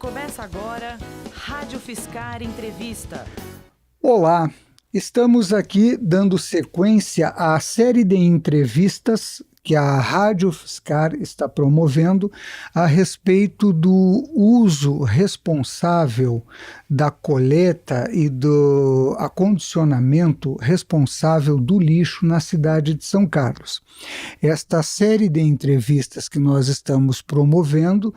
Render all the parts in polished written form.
Começa agora Rádio Fiscar Entrevista. Olá, estamos aqui dando sequência à série de entrevistas que a Rádio Fiscar está promovendo a respeito do uso responsável da coleta e do acondicionamento responsável do lixo na cidade de São Carlos. Esta série de entrevistas que nós estamos promovendo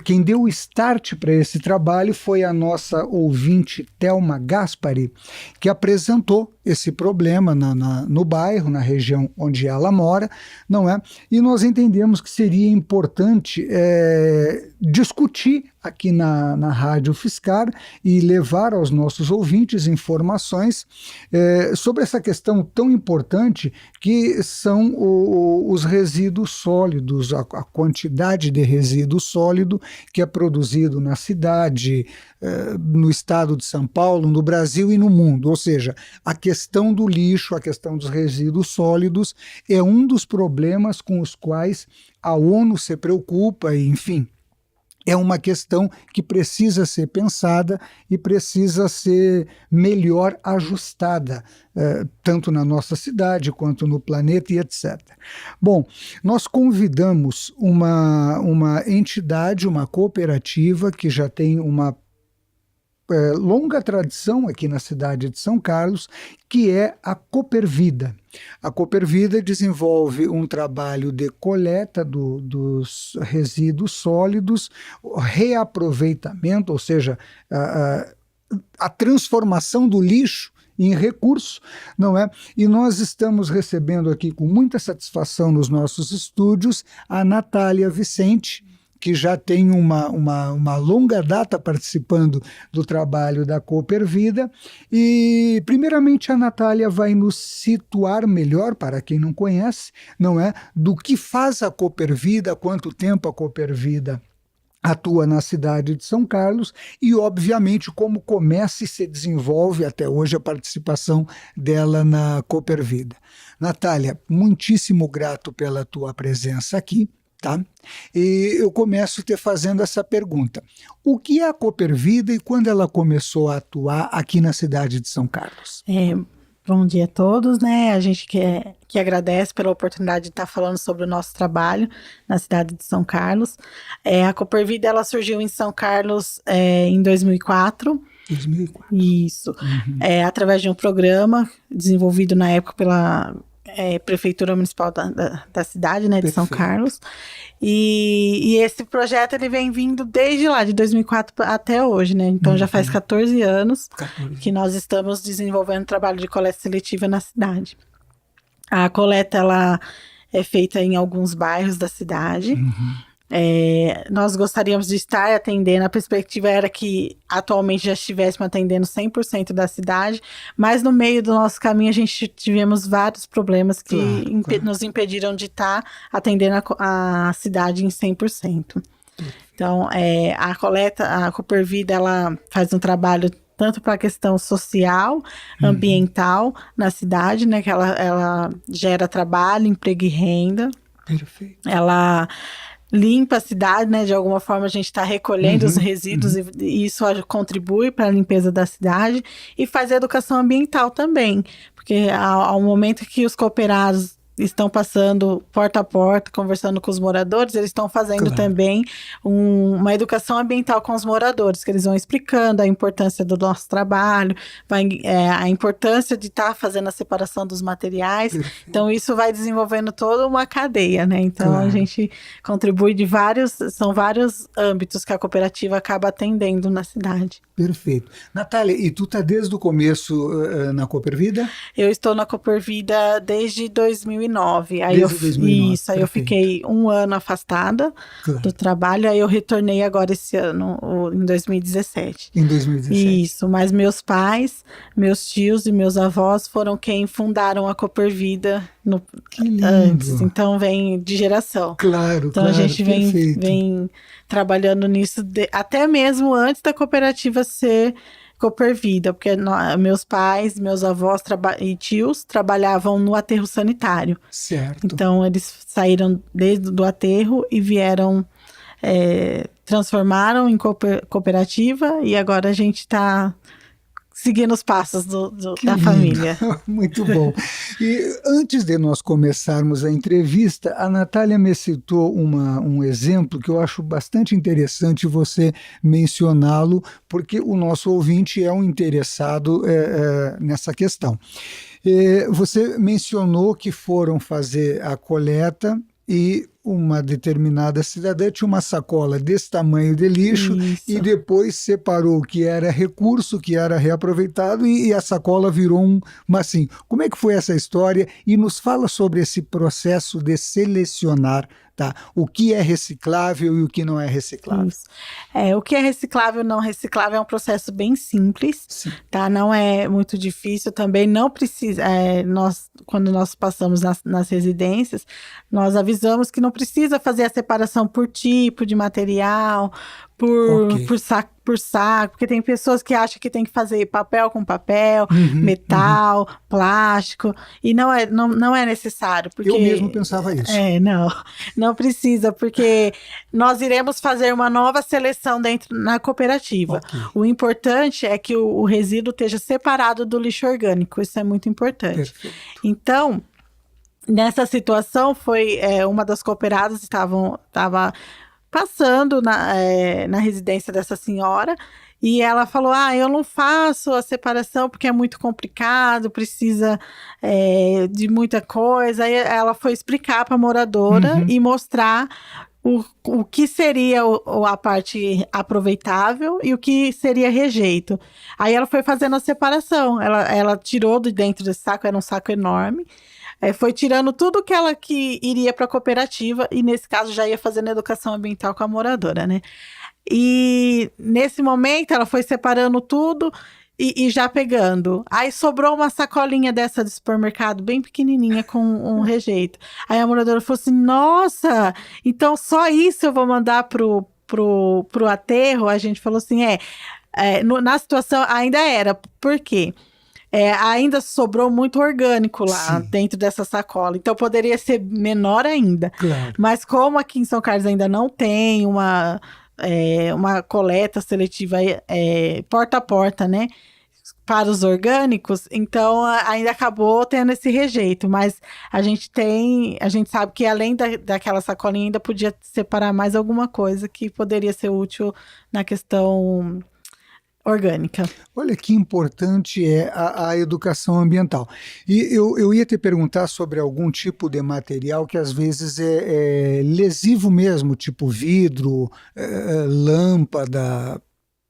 quem deu o start para esse trabalho foi a nossa ouvinte Thelma Gaspari, que apresentou esse problema no bairro, na região onde ela mora, não é? E nós entendemos que seria importante discutir aqui na Rádio Fiscar e levar aos nossos ouvintes informações sobre essa questão tão importante que são os resíduos sólidos, a quantidade de resíduo sólido que é produzido na cidade, no estado de São Paulo, no Brasil e no mundo. Ou seja, a questão do lixo, a questão dos resíduos sólidos é um dos problemas com os quais a ONU se preocupa e, enfim, é uma questão que precisa ser pensada e precisa ser melhor ajustada, tanto na nossa cidade quanto no planeta e etc. Bom, nós convidamos uma entidade, uma cooperativa que já tem uma longa tradição aqui na cidade de São Carlos, que é a Coopervida. A Coopervida desenvolve um trabalho de coleta dos resíduos sólidos, reaproveitamento, ou seja, a transformação do lixo em recurso, não é? E nós estamos recebendo aqui com muita satisfação nos nossos estúdios a Natália Vicente, que já tem uma longa data participando do trabalho da Coopervida. E, primeiramente, a Natália vai nos situar melhor, para quem não conhece, não é? Do que faz a Coopervida, há quanto tempo a Coopervida atua na cidade de São Carlos e, obviamente, como começa e se desenvolve até hoje a participação dela na Coopervida. Natália, muitíssimo grato pela tua presença aqui. Tá? E eu começo te fazendo essa pergunta. O que é a Coopervida e quando ela começou a atuar aqui na cidade de São Carlos? Bom dia a todos, né? A gente que agradece pela oportunidade de estar falando sobre o nosso trabalho na cidade de São Carlos. A Coopervida, ela surgiu em São Carlos em 2004. 2004. Isso. Através de um programa desenvolvido na época pela Prefeitura Municipal da cidade, né, de São Carlos. E esse projeto ele vem vindo desde lá, de 2004 até hoje, né? Então já faz 14 anos que nós estamos desenvolvendo trabalho de coleta seletiva na cidade. A coleta ela é feita em alguns bairros da cidade. Nós gostaríamos de estar atendendo, a perspectiva era que atualmente já estivéssemos atendendo 100% da cidade, mas no meio do nosso caminho a gente tivemos vários problemas que nos impediram de estar atendendo a cidade em 100%. Então, a Coopervida, ela faz um trabalho tanto para a questão social, ambiental na cidade, né, que ela gera trabalho, emprego e renda. Perfeito. Ela limpa a cidade, né? De alguma forma a gente está recolhendo os resíduos e isso contribui para a limpeza da cidade e faz a educação ambiental também, porque ao momento que os cooperados estão passando porta a porta, conversando com os moradores, eles estão fazendo também uma educação ambiental com os moradores, que eles vão explicando a importância do nosso trabalho, a importância de estar fazendo a separação dos materiais. Então, isso vai desenvolvendo toda uma cadeia, né? Então, a gente contribui são vários âmbitos que a cooperativa acaba atendendo na cidade. Perfeito. Natália, e tu tá desde o começo na Coopervida? Eu estou na Coopervida desde 2009. Aí eu fiquei um ano afastada do trabalho, aí eu retornei agora esse ano, em 2017. Em 2017. Isso, mas meus pais, meus tios e meus avós foram quem fundaram a Coopervida antes, então vem de geração. Então a gente vem trabalhando nisso até mesmo antes da cooperativa ser Coopervida, porque meus pais, meus avós e tios trabalhavam no aterro sanitário. Certo. Então eles saíram desde o aterro e vieram transformaram em cooperativa e agora a gente está seguindo os passos da lindo. Família. Muito bom. E antes de nós começarmos a entrevista, a Natália me citou um exemplo que eu acho bastante interessante você mencioná-lo, porque o nosso ouvinte é um interessado nessa questão. Você mencionou que foram fazer a coleta e uma determinada cidadã tinha uma sacola desse tamanho de lixo. Isso. E depois separou o que era recurso, que era reaproveitado, e a sacola virou assim. Como é que foi essa história? E nos fala sobre esse processo de selecionar, tá? O que é reciclável e o que não é reciclável. Isso. O que é reciclável e não reciclável é um processo bem simples, sim, tá? Não é muito difícil, também não precisa, quando nós passamos nas residências, nós avisamos que não precisa fazer a separação por tipo de material, por saco, porque tem pessoas que acham que tem que fazer papel com papel, metal, plástico, e não é necessário. Porque, eu mesmo pensava isso. Não precisa, porque nós iremos fazer uma nova seleção na cooperativa. Okay. O importante é que o resíduo esteja separado do lixo orgânico, isso é muito importante. Perfeito. Então, nessa situação, foi uma das cooperadas estava passando na residência dessa senhora, e ela falou, eu não faço a separação porque é muito complicado, precisa de muita coisa. Aí ela foi explicar para a moradora e mostrar o que seria a parte aproveitável e o que seria rejeito. Aí ela foi fazendo a separação, ela tirou de dentro desse saco, era um saco enorme, foi tirando tudo que iria para a cooperativa, e nesse caso já ia fazendo educação ambiental com a moradora, né? E nesse momento ela foi separando tudo e já pegando. Aí sobrou uma sacolinha dessa de supermercado, bem pequenininha, com um rejeito. Aí a moradora falou assim, nossa, então só isso eu vou mandar pro aterro? A gente falou assim, na situação ainda era, por quê? Ainda sobrou muito orgânico lá, sim, dentro dessa sacola, então poderia ser menor ainda. Claro. Mas como aqui em São Carlos ainda não tem uma coleta seletiva porta a porta, né, para os orgânicos, então ainda acabou tendo esse rejeito, mas a gente sabe que além daquela sacolinha ainda podia separar mais alguma coisa que poderia ser útil na questão orgânica. Olha que importante é a educação ambiental. E eu ia te perguntar sobre algum tipo de material que às vezes é lesivo mesmo, tipo vidro, lâmpada,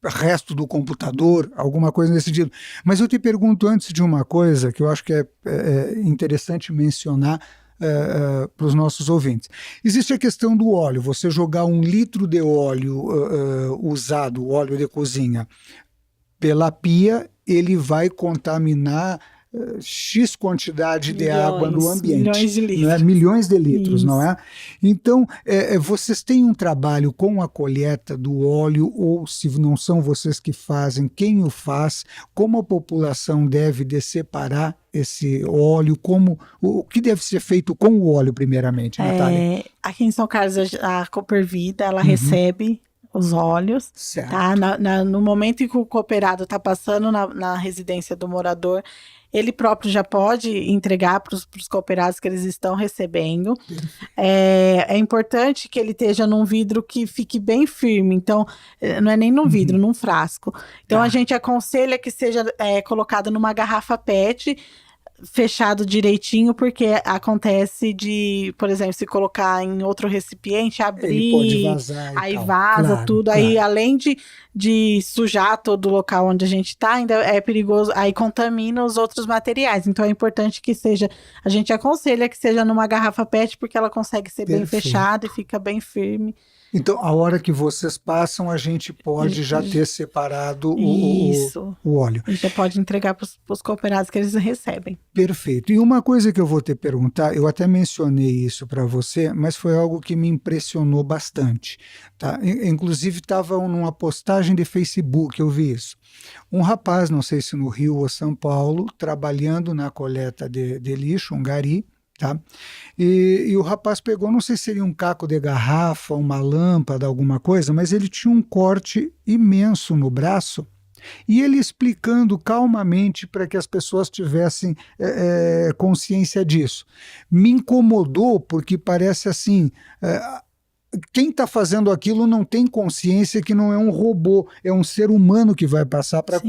resto do computador, alguma coisa nesse sentido. Mas eu te pergunto antes de uma coisa que eu acho que é interessante mencionar para os nossos ouvintes. Existe a questão do óleo. Você jogar 1 litro de óleo usado, óleo de cozinha, pela pia, ele vai contaminar X quantidade de água no ambiente. Milhões de litros. Não é? Milhões de litros, isso, não é? Então, vocês têm um trabalho com a coleta do óleo, ou se não são vocês que fazem, quem o faz? Como a população deve separar esse óleo? O que deve ser feito com o óleo, primeiramente, Natália? Aqui em São Carlos, a Coopervida, ela recebe os óleos, tá? No momento em que o cooperado está passando na residência do morador, ele próprio já pode entregar para os cooperados que eles estão recebendo. É importante que ele esteja num vidro que fique bem firme, então não é nem num vidro, num frasco. Então a gente aconselha que seja colocado numa garrafa PET, fechado direitinho, porque acontece de, por exemplo, se colocar em outro recipiente, abrir, pode vazar aí vaza, claro, tudo, claro. Aí além de sujar todo o local onde a gente está, ainda é perigoso, aí contamina os outros materiais, então é importante que seja, a gente aconselha que seja numa garrafa PET, porque ela consegue ser bem fechada e fica bem firme. Então, a hora que vocês passam, a gente pode já ter separado o óleo. E já pode entregar para os cooperados que eles recebem. Perfeito. E uma coisa que eu vou te perguntar, eu até mencionei isso para você, mas foi algo que me impressionou bastante. Tá? Inclusive, estava numa postagem de Facebook, eu vi isso. Um rapaz, não sei se no Rio ou São Paulo, trabalhando na coleta de lixo, um gari, Tá? E o rapaz pegou, não sei se seria um caco de garrafa, uma lâmpada, alguma coisa, mas ele tinha um corte imenso no braço. E ele explicando calmamente para que as pessoas tivessem consciência disso. Me incomodou porque parece assim, quem está fazendo aquilo não tem consciência que não é um robô, é um ser humano que vai passar para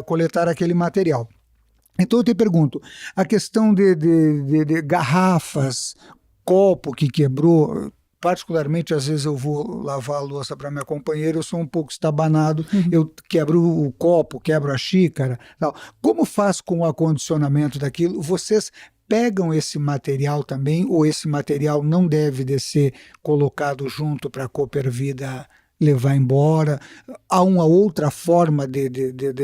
coletar aquele material. Então eu te pergunto, a questão de garrafas, copo que quebrou, particularmente às vezes eu vou lavar a louça para minha companheira, eu sou um pouco estabanado, eu quebro o copo, quebro a xícara, tal. Como faz com o acondicionamento daquilo? Vocês pegam esse material também, ou esse material não deve de ser colocado junto para a Coopervida levar embora? Há uma outra forma de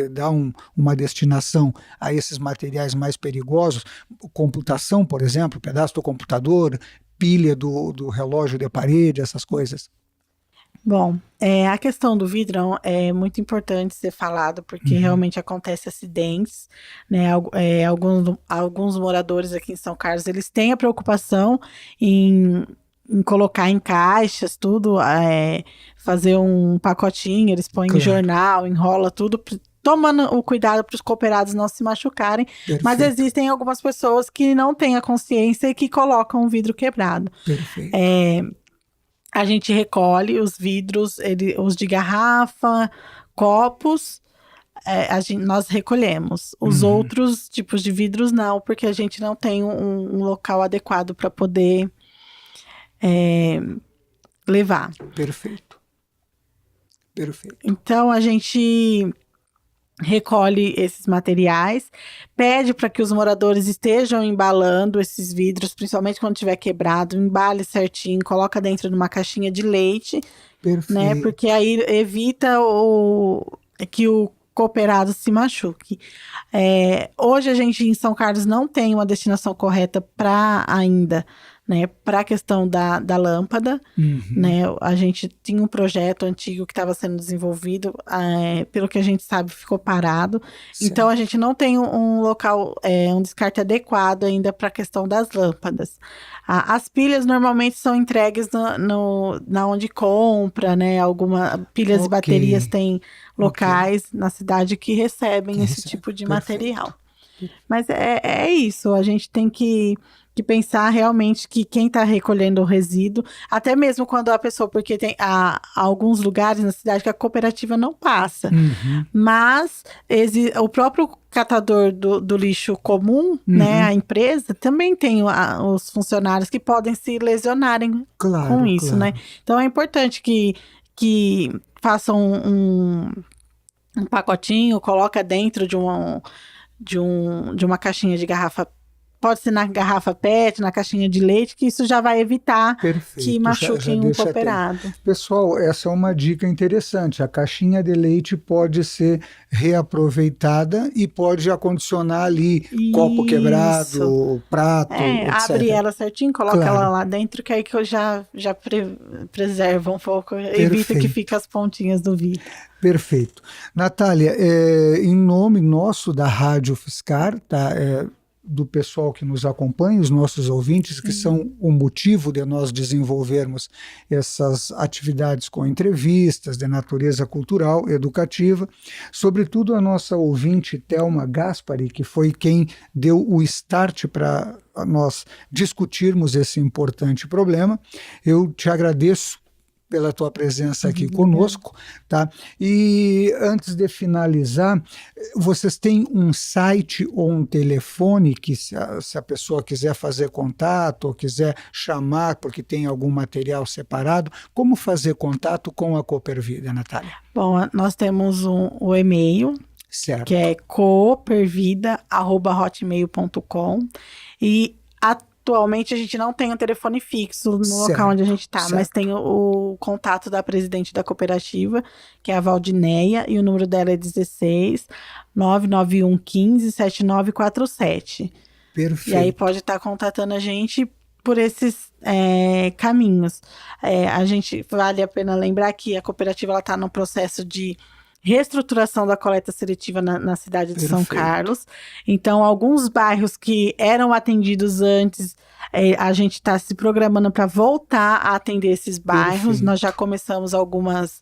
dar uma destinação a esses materiais mais perigosos? Computação, por exemplo, pedaço do computador, pilha do relógio de parede, essas coisas. Bom, a questão do vidro é muito importante ser falado, porque realmente acontece acidentes, né? Alguns moradores aqui em São Carlos, eles têm a preocupação em colocar em caixas, tudo, fazer um pacotinho, eles põem em jornal, enrola tudo, tomando o cuidado para os cooperados não se machucarem. Perfeito. Mas existem algumas pessoas que não têm a consciência e que colocam o vidro quebrado. Perfeito. A gente recolhe os vidros, os de garrafa, copos, nós recolhemos. Os outros tipos de vidros não, porque a gente não tem um local adequado para poder levar. Perfeito. Perfeito. Então a gente recolhe esses materiais, pede para que os moradores estejam embalando esses vidros, principalmente quando tiver quebrado, embale certinho, coloca dentro de uma caixinha de leite, né? Porque aí evita que o cooperado se machuque. Hoje a gente em São Carlos não tem uma destinação correta para ainda, né, para a questão da lâmpada, né, a gente tinha um projeto antigo que estava sendo desenvolvido, pelo que a gente sabe ficou parado, então a gente não tem um local, um descarte adequado ainda para a questão das lâmpadas. As pilhas normalmente são entregues na onde compra, né, pilhas e baterias tem locais na cidade que recebem esse tipo de material. Mas é isso, a gente tem que pensar realmente que quem está recolhendo o resíduo, até mesmo quando a pessoa, porque tem alguns lugares na cidade que a cooperativa não passa, mas o próprio catador do lixo comum, né, a empresa, também tem os funcionários que podem se lesionarem com isso, né? Então é importante que façam um pacotinho, coloca dentro de uma caixinha de garrafa. Pode ser na garrafa PET, na caixinha de leite, que isso já vai evitar que machuquem um cooperado. Pessoal, essa é uma dica interessante. A caixinha de leite pode ser reaproveitada e pode acondicionar ali copo quebrado, prato, etc. Abre ela certinho, coloca ela lá dentro, que aí que eu já preserva um pouco, evita que fique as pontinhas do vidro. Perfeito. Natália, em nome nosso da Rádio Fiscar, tá? Do pessoal que nos acompanha, os nossos ouvintes, que são o motivo de nós desenvolvermos essas atividades com entrevistas de natureza cultural, educativa, sobretudo a nossa ouvinte Thelma Gaspari, que foi quem deu o start para nós discutirmos esse importante problema. Eu te agradeço pela tua presença aqui conosco, tá? E antes de finalizar, vocês têm um site ou um telefone que se a pessoa quiser fazer contato ou quiser chamar porque tem algum material separado, como fazer contato com a Coopervida, Natália? Bom, nós temos o e-mail, que é coopervida@hotmail.com, e atualmente a gente não tem um telefone fixo no local onde a gente está, mas tem o contato da presidente da cooperativa, que é a Valdineia, e o número dela é 16 991 15 7947. Perfeito. E aí pode estar contatando a gente por esses caminhos. A gente, vale a pena lembrar que a cooperativa está no processo de reestruturação da coleta seletiva na cidade de São Perfeito. Carlos. Então, alguns bairros que eram atendidos antes, a gente está se programando para voltar a atender esses bairros. Perfeito. Nós já começamos algumas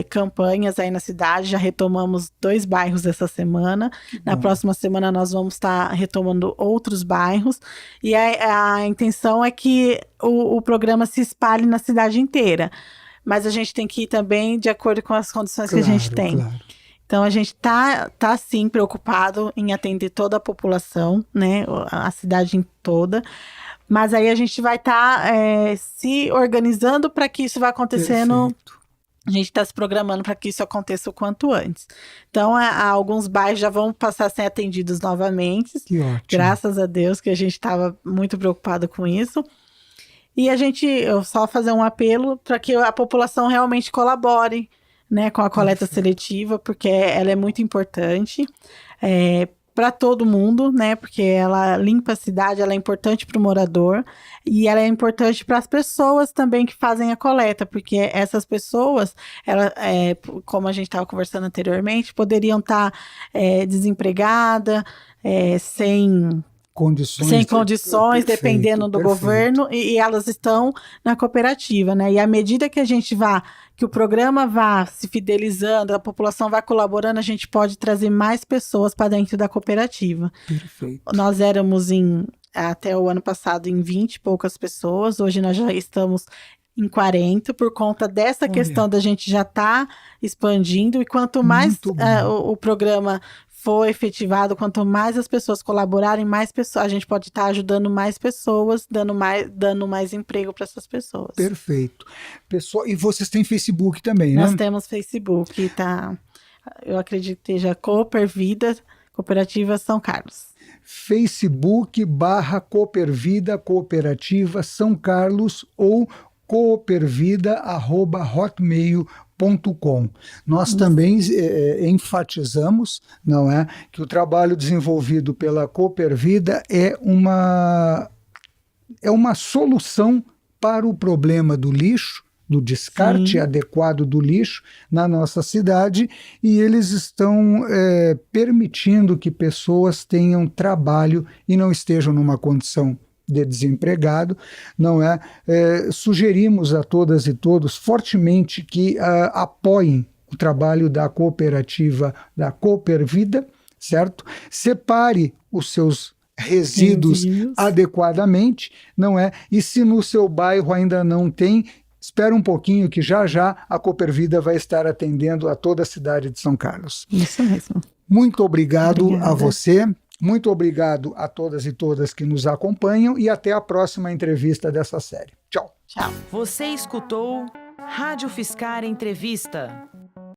campanhas aí na cidade, já retomamos 2 bairros essa semana. Na próxima semana nós vamos estar retomando outros bairros. E a intenção é que o programa se espalhe na cidade inteira. Mas a gente tem que ir também de acordo com as condições que a gente tem. Claro. Então, a gente tá sim preocupado em atender toda a população, né? A cidade toda. Mas aí a gente vai estar se organizando para que isso vá acontecendo. Perfeito. A gente está se programando para que isso aconteça o quanto antes. Então, alguns bairros já vão passar a ser atendidos novamente. Que ótimo. Graças a Deus, que a gente estava muito preocupado com isso. E eu só fazer um apelo para que a população realmente colabore, né, com a coleta seletiva, porque ela é muito importante para todo mundo, né, porque ela limpa a cidade, ela é importante para o morador e ela é importante para as pessoas também que fazem a coleta, porque essas pessoas, como a gente estava conversando anteriormente, poderiam estar desempregadas, sem condições, dependendo do governo, e elas estão na cooperativa, né? E à medida que que o programa vá se fidelizando, a população vai colaborando, a gente pode trazer mais pessoas para dentro da cooperativa. Perfeito. Nós éramos até o ano passado em 20 e poucas pessoas, hoje nós já estamos em 40, por conta dessa questão da gente já estar expandindo, e quanto mais o programa for efetivado, quanto mais as pessoas colaborarem, mais pessoas, a gente pode estar ajudando mais pessoas, dando mais emprego para essas pessoas. Perfeito. Pessoal, e vocês têm Facebook também, né? Nós temos Facebook, eu acredito que esteja Coopervida, Cooperativa São Carlos. Facebook/Coopervida Cooperativa São Carlos ou coopervida@hotmail.com. Nós também enfatizamos, não é, que o trabalho desenvolvido pela Coopervida é uma solução para o problema do lixo, do descarte adequado do lixo na nossa cidade, e eles estão permitindo que pessoas tenham trabalho e não estejam numa condição de desempregado, não é? Sugerimos a todas e todos fortemente que apoiem o trabalho da cooperativa, da Coopervida, certo? Separe os seus resíduos adequadamente, não é? E se no seu bairro ainda não tem, espera um pouquinho que já a Coopervida vai estar atendendo a toda a cidade de São Carlos. Isso mesmo. Muito obrigado a você. Muito obrigado a todas e todas que nos acompanham e até a próxima entrevista dessa série. Tchau. Tchau. Você escutou Rádio Fiscar Entrevista.